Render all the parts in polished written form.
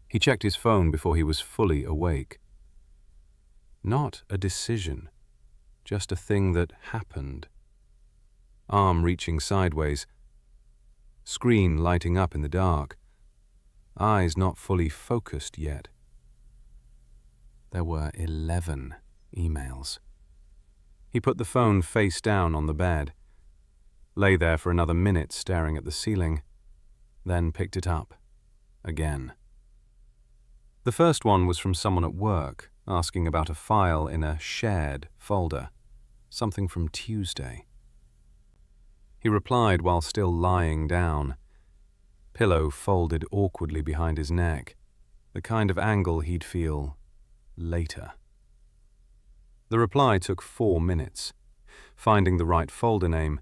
He checked his phone before he was fully awake. Not a decision, just a thing that happened. Arm reaching sideways, screen lighting up in the dark, eyes not fully focused yet. There were 11 emails. He put the phone face down on the bed, lay there for another minute staring at the ceiling, then picked it up again. The first one was from someone at work, asking about a file in a shared folder, something from Tuesday. He replied while still lying down, pillow folded awkwardly behind his neck, the kind of angle he'd feel later. The reply took 4 minutes, finding the right folder name,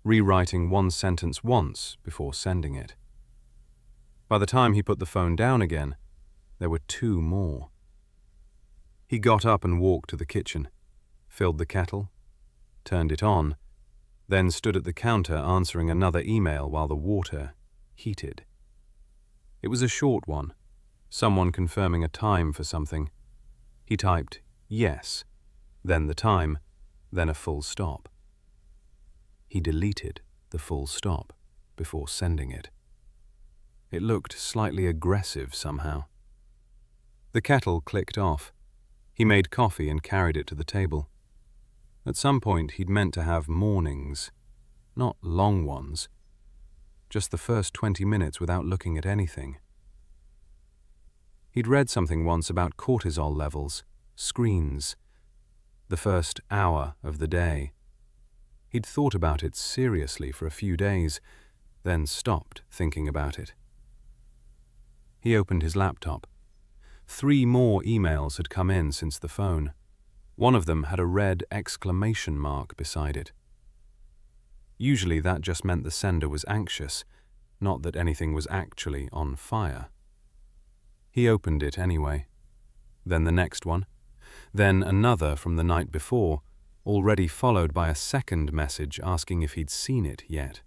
rewriting one sentence once before sending it. By the time he put the phone down again, there were 2 more. He got up and walked to the kitchen, filled the kettle, turned it on, then stood at the counter answering another email while the water heated. It was a short one, someone confirming a time for something. He typed yes, then the time, then a full stop. He deleted the full stop before sending it. It looked slightly aggressive somehow. The kettle clicked off. He made coffee and carried it to the table. At some point he'd meant to have mornings, not long ones, just the first 20 minutes without looking at anything. He'd read something once about cortisol levels, screens, the first hour of the day. He'd thought about it seriously for a few days, then stopped thinking about it. He opened his laptop. 3 more emails had come in since the phone. One of them had a red exclamation mark beside it. Usually that just meant the sender was anxious, not that anything was actually on fire. He opened it anyway. Then the next one. Then another from the night before, already followed by a second message asking if he'd seen it yet.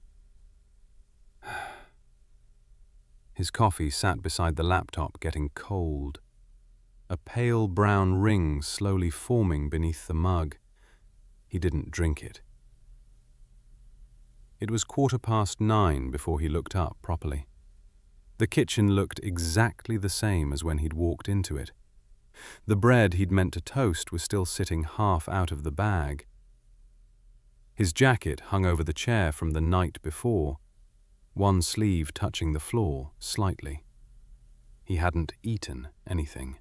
His coffee sat beside the laptop, getting cold. A pale brown ring slowly forming beneath the mug. He didn't drink it. It was 9:15 before he looked up properly. The kitchen looked exactly the same as when he'd walked into it. The bread he'd meant to toast was still sitting half out of the bag. His jacket hung over the chair from the night before, one sleeve touching the floor slightly. He hadn't eaten anything.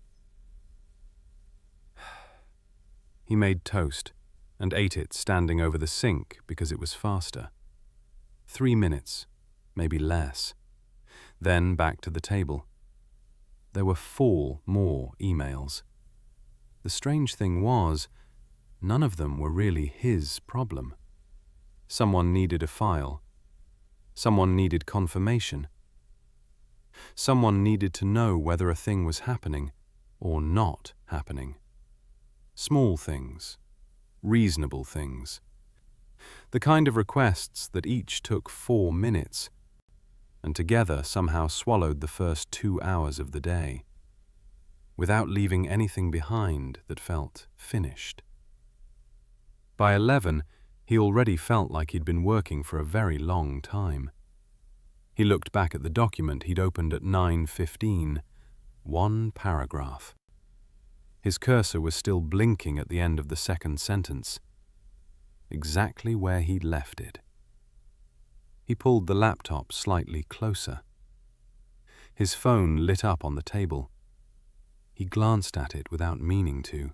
He made toast and ate it standing over the sink because it was faster. 3 minutes, maybe less. Then back to the table. There were 4 more emails. The strange thing was, none of them were really his problem. Someone needed a file. Someone needed confirmation. Someone needed to know whether a thing was happening or not happening. Small things, reasonable things. The kind of requests that each took 4 minutes, and together somehow swallowed the first 2 hours of the day, without leaving anything behind that felt finished. By 11, he already felt like he'd been working for a very long time. He looked back at the document he'd opened at 9:15, 1 paragraph. His cursor was still blinking at the end of the second sentence, exactly where he'd left it. He pulled the laptop slightly closer. His phone lit up on the table. He glanced at it without meaning to.